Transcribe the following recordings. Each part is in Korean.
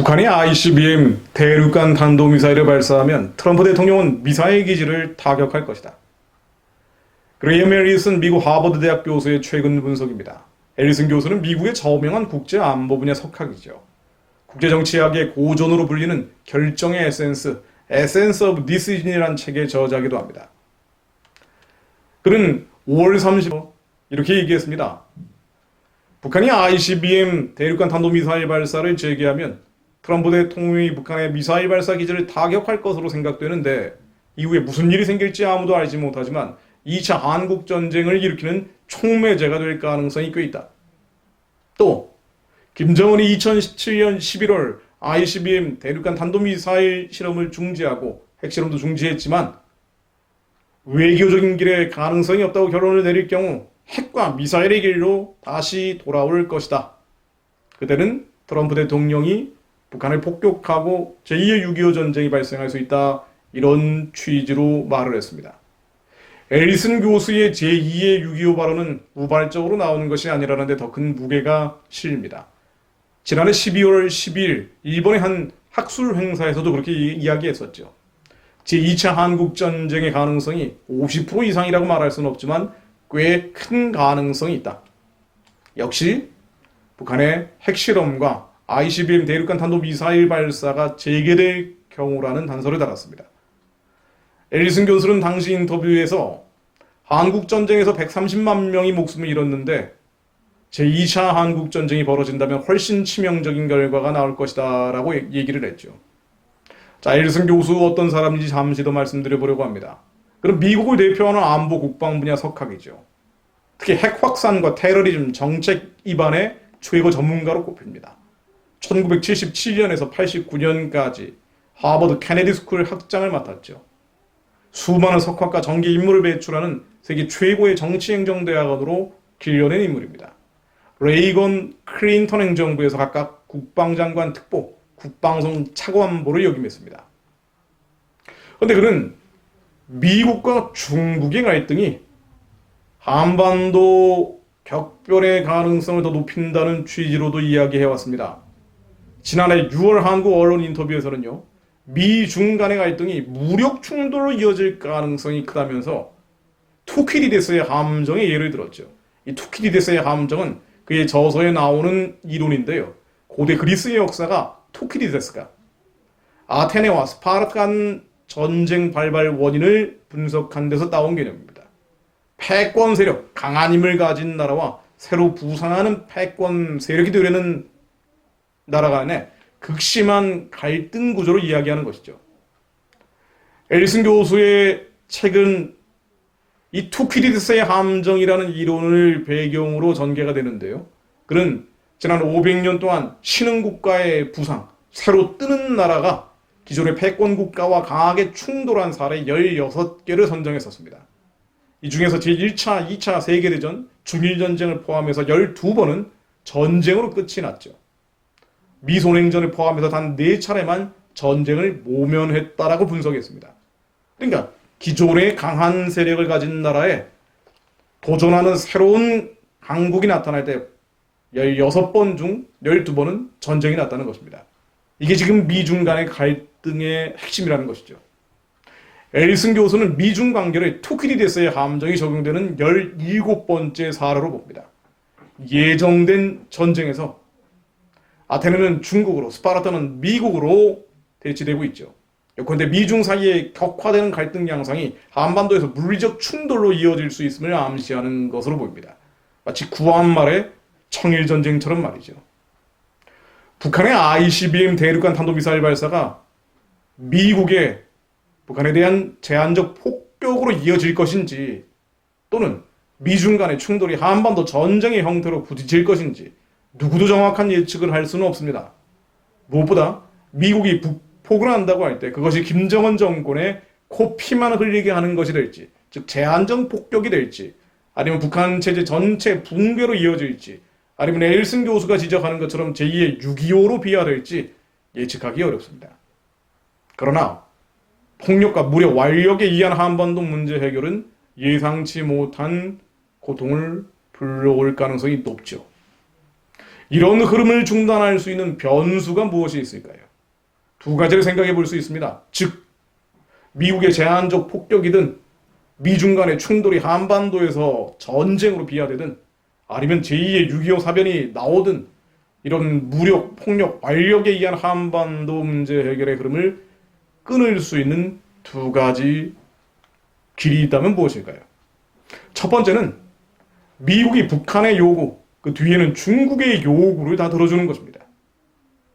북한이 ICBM 대륙간 탄도미사일을 발사하면 트럼프 대통령은 미사일 기지를 타격할 것이다. 그레이엄 앨리슨 미국 하버드 대학 교수의 최근 분석입니다. 앨리슨 교수는 미국의 저명한 국제 안보 분야 석학이죠. 국제정치학의 고전으로 불리는 결정의 에센스 오브 디시전이라는 책의 저자기도 합니다. 그는 5월 30일 이렇게 얘기했습니다. 북한이 ICBM 대륙간 탄도미사일 발사를 재개하면 트럼프 대통령이 북한의 미사일 발사 기지를 타격할 것으로 생각되는데 이후에 무슨 일이 생길지 아무도 알지 못하지만 2차 한국전쟁을 일으키는 촉매제가 될 가능성이 꽤 있다. 또 김정은이 2017년 11월 ICBM 대륙간 탄도미사일 실험을 중지하고 핵실험도 중지했지만 외교적인 길에 가능성이 없다고 결론을 내릴 경우 핵과 미사일의 길로 다시 돌아올 것이다. 그때는 트럼프 대통령이 북한을 폭격하고 제2의 6.25 전쟁이 발생할 수 있다. 이런 취지로 말을 했습니다. 앨리슨 교수의 제2의 6.25 발언은 우발적으로 나오는 것이 아니라는 데 더 큰 무게가 실립니다. 지난해 12월 12일 일본의 한 학술 행사에서도 그렇게 이야기했었죠. 제2차 한국전쟁의 가능성이 50% 이상이라고 말할 수는 없지만 꽤 큰 가능성이 있다. 역시 북한의 핵실험과 ICBM 대륙간 탄도미사일 발사가 재개될 경우라는 단서를 달았습니다. 앨리슨 교수는 당시 인터뷰에서 한국전쟁에서 130만 명이 목숨을 잃었는데 제2차 한국전쟁이 벌어진다면 훨씬 치명적인 결과가 나올 것이다 라고 얘기를 했죠. 자, 앨리슨 교수 어떤 사람인지 잠시 더 말씀드려보려고 합니다. 그럼 미국을 대표하는 안보 국방 분야 석학이죠. 특히 핵 확산과 테러리즘 정책 입안의 최고 전문가로 꼽힙니다. 1977년에서 89년까지 하버드 케네디 스쿨 학장을 맡았죠. 수많은 석학과 정기 인물을 배출하는 세계 최고의 정치행정대학원으로 길러낸 인물입니다. 레이건, 클린턴 행정부에서 각각 국방장관 특보, 국방성 차관보를 역임했습니다. 그런데 그는 미국과 중국의 갈등이 한반도 격변의 가능성을 더 높인다는 취지로도 이야기해왔습니다. 지난해 6월 한국 언론 인터뷰에서는요, 미중 간의 갈등이 무력 충돌로 이어질 가능성이 크다면서 투키디데스의 함정의 예를 들었죠. 이 투키디데스의 함정은 그의 저서에 나오는 이론인데요. 고대 그리스의 역사가 투키디데스가 아테네와 스파르타 간 전쟁 발발 원인을 분석한 데서 따온 개념입니다. 패권 세력, 강한 힘을 가진 나라와 새로 부상하는 패권 세력이 되려는 나라 간의 극심한 갈등 구조로 이야기하는 것이죠. 앨리슨 교수의 책은 이 투키디데스의 함정이라는 이론을 배경으로 전개가 되는데요. 그는 지난 500년 동안 신흥국가의 부상, 새로 뜨는 나라가 기존의 패권 국가와 강하게 충돌한 사례 16개를 선정했었습니다. 이 중에서 제1차, 2차 세계대전, 중일전쟁을 포함해서 12번은 전쟁으로 끝이 났죠. 미소냉전을 포함해서 단 4차례만 전쟁을 모면했다라고 분석했습니다. 그러니까 기존의 강한 세력을 가진 나라에 도전하는 새로운 강국이 나타날 때 16번 중 12번은 전쟁이 났다는 것입니다. 이게 지금 미중 간의 갈등의 핵심이라는 것이죠. 앨리슨 교수는 미중 관계를 투키디데스의 함정이 적용되는 17번째 사례로 봅니다. 예정된 전쟁에서 아테네는 중국으로, 스파르타는 미국으로 대치되고 있죠. 그런데 미중 사이에 격화되는 갈등 양상이 한반도에서 물리적 충돌로 이어질 수 있음을 암시하는 것으로 보입니다. 마치 구한 말의 청일전쟁처럼 말이죠. 북한의 ICBM 대륙간 탄도미사일 발사가 미국의 북한에 대한 제한적 폭격으로 이어질 것인지 또는 미중 간의 충돌이 한반도 전쟁의 형태로 부딪힐 것인지 누구도 정확한 예측을 할 수는 없습니다. 무엇보다 미국이 북폭을 한다고 할 때 그것이 김정은 정권의 코피만 흘리게 하는 것이 될지, 즉 제한적 폭격이 될지, 아니면 북한 체제 전체 붕괴로 이어질지, 아니면 앨리슨 교수가 지적하는 것처럼 제2의 6.25로 비화될지 예측하기 어렵습니다. 그러나 폭력과 무력, 완력에 의한 한반도 문제 해결은 예상치 못한 고통을 불러올 가능성이 높죠. 이런 흐름을 중단할 수 있는 변수가 무엇이 있을까요? 두 가지를 생각해 볼 수 있습니다. 즉, 미국의 제한적 폭격이든 미중 간의 충돌이 한반도에서 전쟁으로 비화되든 아니면 제2의 6.25 사변이 나오든 이런 무력, 폭력, 완력에 의한 한반도 문제 해결의 흐름을 끊을 수 있는 두 가지 길이 있다면 무엇일까요? 첫 번째는 미국이 북한의 요구, 그 뒤에는 중국의 요구를 다 들어주는 것입니다.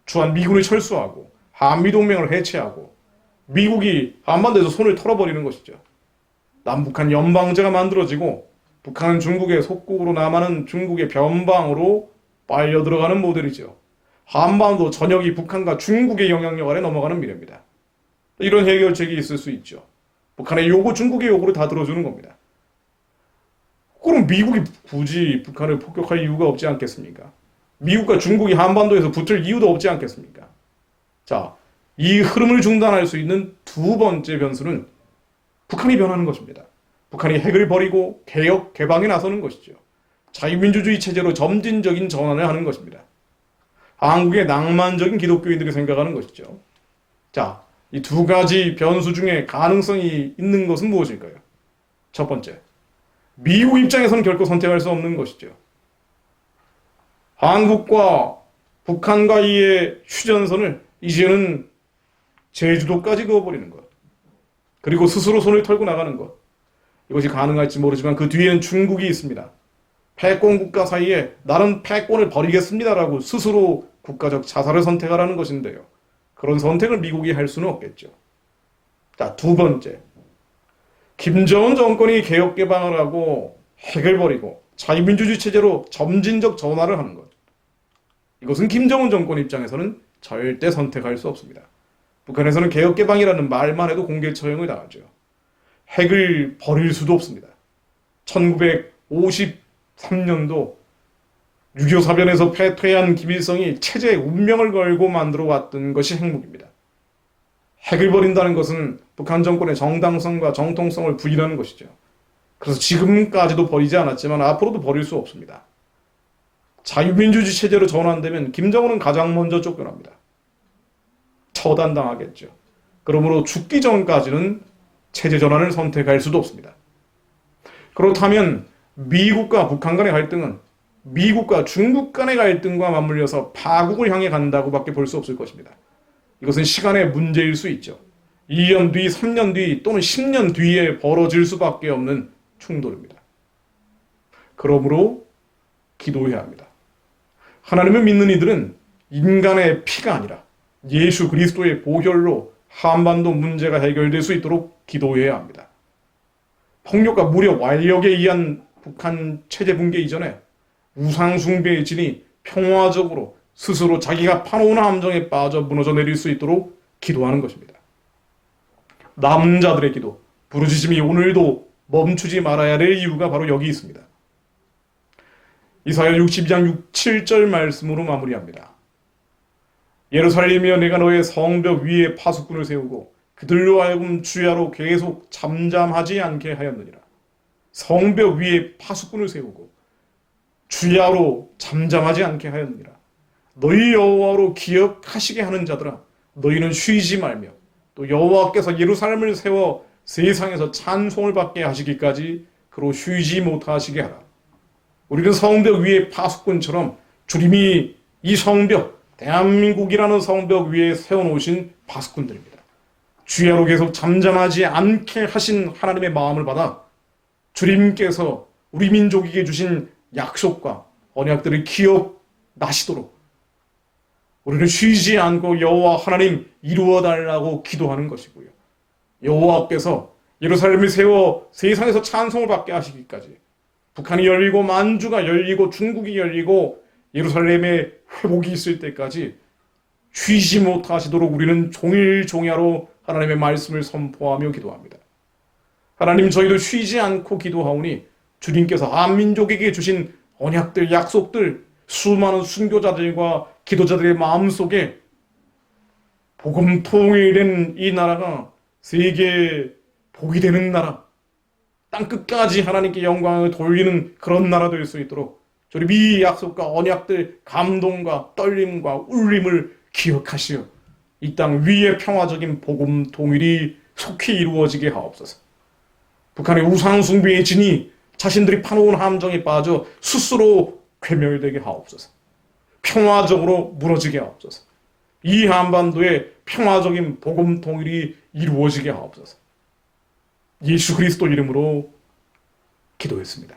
주한 미군을 철수하고 한미동맹을 해체하고 미국이 한반도에서 손을 털어버리는 것이죠. 남북한 연방제가 만들어지고 북한은 중국의 속국으로 남하는 중국의 변방으로 빨려 들어가는 모델이죠. 한반도 전역이 북한과 중국의 영향력 아래 넘어가는 미래입니다. 이런 해결책이 있을 수 있죠. 북한의 요구, 중국의 요구를 다 들어주는 겁니다. 그럼 미국이 굳이 북한을 폭격할 이유가 없지 않겠습니까? 미국과 중국이 한반도에서 붙을 이유도 없지 않겠습니까? 자, 이 흐름을 중단할 수 있는 두 번째 변수는 북한이 변하는 것입니다. 북한이 핵을 버리고 개혁, 개방에 나서는 것이죠. 자유민주주의 체제로 점진적인 전환을 하는 것입니다. 한국의 낭만적인 기독교인들이 생각하는 것이죠. 자, 이 두 가지 변수 중에 가능성이 있는 것은 무엇일까요? 첫 번째, 미국 입장에서는 결코 선택할 수 없는 것이죠. 한국과 북한과의 휴전선을 이제는 제주도까지 그어버리는 것. 그리고 스스로 손을 털고 나가는 것. 이것이 가능할지 모르지만 그 뒤에는 중국이 있습니다. 패권 국가 사이에 나는 패권을 버리겠습니다라고 스스로 국가적 자살을 선택하라는 것인데요. 그런 선택을 미국이 할 수는 없겠죠. 자, 두 번째. 김정은 정권이 개혁 개방을 하고 핵을 버리고 자유민주주의 체제로 점진적 전환을 하는 것. 이것은 김정은 정권 입장에서는 절대 선택할 수 없습니다. 북한에서는 개혁 개방이라는 말만 해도 공개 처형을 당하죠. 핵을 버릴 수도 없습니다. 1953년도 6.25 사변에서 패퇴한 김일성이 체제의 운명을 걸고 만들어 왔던 것이 핵무기입니다. 핵을 버린다는 것은 북한 정권의 정당성과 정통성을 부인하는 것이죠. 그래서 지금까지도 버리지 않았지만 앞으로도 버릴 수 없습니다. 자유민주주의 체제로 전환되면 김정은은 가장 먼저 쫓겨납니다. 처단당하겠죠. 그러므로 죽기 전까지는 체제 전환을 선택할 수도 없습니다. 그렇다면 미국과 북한 간의 갈등은 미국과 중국 간의 갈등과 맞물려서 파국을 향해 간다고밖에 볼 수 없을 것입니다. 이것은 시간의 문제일 수 있죠. 2년 뒤, 3년 뒤 또는 10년 뒤에 벌어질 수밖에 없는 충돌입니다. 그러므로 기도해야 합니다. 하나님을 믿는 이들은 인간의 피가 아니라 예수 그리스도의 보혈로 한반도 문제가 해결될 수 있도록 기도해야 합니다. 폭력과 무력, 완력에 의한 북한 체제 붕괴 이전에 우상 숭배의 진이 평화적으로 스스로 자기가 파놓은 함정에 빠져 무너져 내릴 수 있도록 기도하는 것입니다. 남은 자들의 기도, 부르짖음이 오늘도 멈추지 말아야 될 이유가 바로 여기 있습니다. 이사야 62장 6, 7절 말씀으로 마무리합니다. 예루살렘이여 내가 너의 성벽 위에 파수꾼을 세우고 그들로 하여금 주야로 계속 잠잠하지 않게 하였느니라. 성벽 위에 파수꾼을 세우고 주야로 잠잠하지 않게 하였느니라. 너희 여호와로 기억하시게 하는 자들아 너희는 쉬지 말며 또 여호와께서 예루살렘을 세워 세상에서 찬송을 받게 하시기까지 그로 쉬지 못하시게 하라. 우리는 성벽 위에 파수꾼처럼 주님이 이 성벽, 대한민국이라는 성벽 위에 세워놓으신 파수꾼들입니다. 주야로 계속 잠잠하지 않게 하신 하나님의 마음을 받아 주님께서 우리 민족에게 주신 약속과 언약들을 기억나시도록 우리는 쉬지 않고 여호와 하나님 이루어달라고 기도하는 것이고요. 여호와께서 예루살렘을 세워 세상에서 찬송을 받게 하시기까지 북한이 열리고 만주가 열리고 중국이 열리고 예루살렘에 회복이 있을 때까지 쉬지 못하시도록 우리는 종일종야로 하나님의 말씀을 선포하며 기도합니다. 하나님 저희도 쉬지 않고 기도하오니 주님께서 한민족에게 주신 언약들, 약속들, 수많은 순교자들과 기도자들의 마음속에 복음 통일된 이 나라가 세계에 복이 되는 나라, 땅끝까지 하나님께 영광을 돌리는 그런 나라 될 수 있도록 저리 미의 약속과 언약들 감동과 떨림과 울림을 기억하시어 이 땅 위의 평화적인 복음 통일이 속히 이루어지게 하옵소서. 북한의 우상 숭배의 진이 자신들이 파놓은 함정에 빠져 스스로 괴멸되게 하옵소서. 평화적으로 무너지게 하옵소서. 이 한반도에 평화적인 복음 통일이 이루어지게 하옵소서. 예수 그리스도 이름으로 기도했습니다.